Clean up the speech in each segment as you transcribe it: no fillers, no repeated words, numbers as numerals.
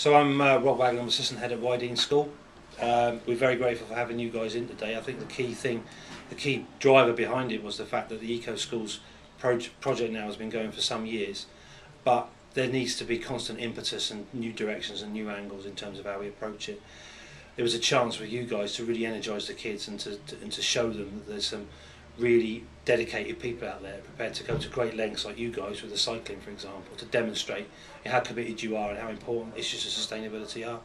So I'm Rob Wagland, I'm assistant head at Wyedean School. We're very grateful for having you guys in today. I think the key driver behind it was the fact that the Eco Schools project now has been going for some years, but there needs to be constant impetus and new directions and new angles in terms of how we approach it. There was a chance for you guys to really energise the kids and to show them that there's some really dedicated people out there prepared to go to great lengths, like you guys with the cycling, for example, to demonstrate how committed you are and how important issues of sustainability are.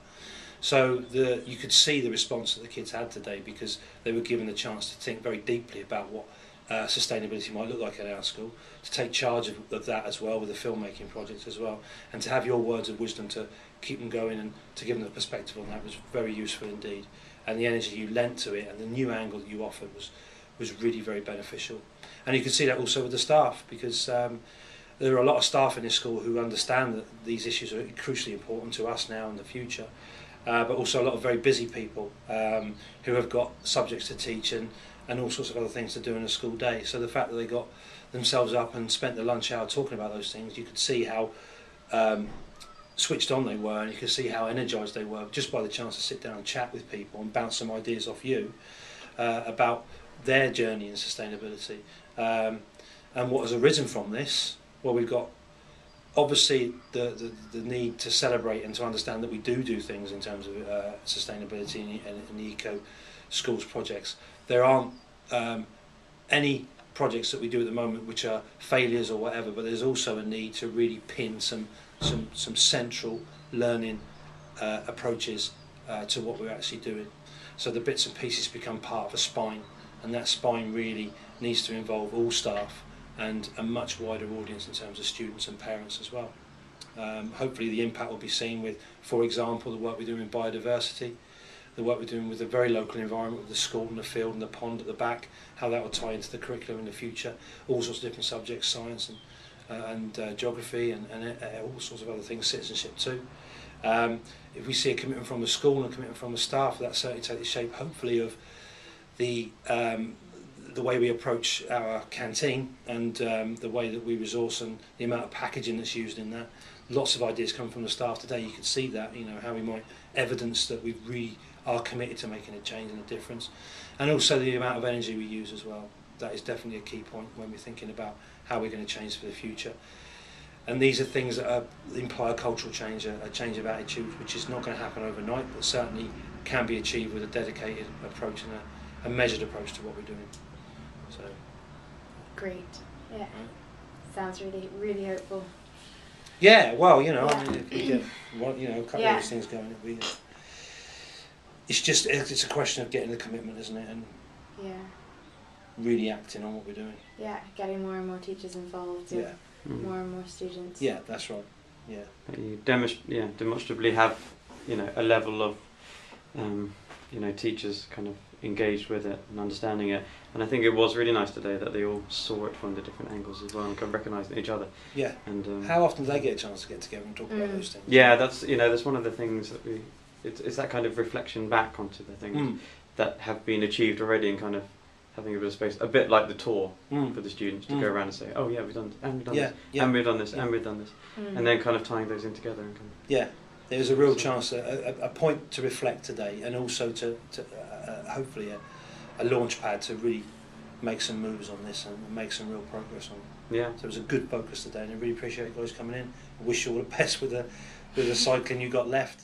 So you could see the response that the kids had today, because they were given the chance to think very deeply about what sustainability might look like at our school, to take charge of that as well with the filmmaking projects as well, and to have your words of wisdom to keep them going and to give them a perspective on that was very useful indeed. And the energy you lent to it and the new angle that you offered was really very beneficial. And you can see that also with the staff, because there are a lot of staff in this school who understand that these issues are crucially important to us now and the future, but also a lot of very busy people who have got subjects to teach and all sorts of other things to do in a school day. So the fact that they got themselves up and spent the lunch hour talking about those things, you could see how switched on they were, and you could see how energised they were just by the chance to sit down and chat with people and bounce some ideas off you about their journey in sustainability. And what has arisen from this, well, we've got obviously the need to celebrate and to understand that we do things in terms of sustainability in the Eco Schools projects. There aren't any projects that we do at the moment which are failures or whatever, but there's also a need to really pin some central learning approaches to what we're actually doing. So the bits and pieces become part of a spine, and that spine really needs to involve all staff and a much wider audience in terms of students and parents as well. Hopefully the impact will be seen with, for example, the work we're doing in biodiversity, the work we're doing with the very local environment with the school and the field and the pond at the back, how that will tie into the curriculum in the future, all sorts of different subjects, science and geography and all sorts of other things, citizenship too. If we see a commitment from the school and a commitment from the staff, that certainly take the shape, hopefully, of the way we approach our canteen and the way that we resource and the amount of packaging that's used in that. Lots of ideas come from the staff today. You can see that, how we might evidence that we really are committed to making a change and a difference, and also the amount of energy we use as well. That is definitely a key point when we're thinking about how we're going to change for the future. And these are things that imply a cultural change, a change of attitude, which is not going to happen overnight, but certainly can be achieved with a dedicated approach and a measured approach to what we're doing. So great, yeah. Right. Sounds really hopeful. Yeah, well, I mean, if we get a couple of these things going, it's a question of getting the commitment, isn't it, and really acting on what we're doing. Yeah, getting more and more teachers involved. Yeah. More and more students. Yeah, that's right. Yeah. You demonstrably have, a level of, teachers kind of engaged with it and understanding it. And I think it was really nice today that they all saw it from the different angles as well and kind of recognised each other. Yeah. And how often do they get a chance to get together and talk about those things? Yeah, that's one of the things that it's that kind of reflection back onto the things that have been achieved already, and kind of having a bit of space, a bit like the tour for the students to go around and say, oh yeah, we've done this, and we've done this, and we've done this, and we've done this, and then kind of tying those in together. And kind of there's a real chance, a point to reflect today, and also to hopefully a launch pad to really make some moves on this and make some real progress on it. Yeah. So it was a good focus today, and I really appreciate you guys coming in. I wish you all the best with the cycling you got left.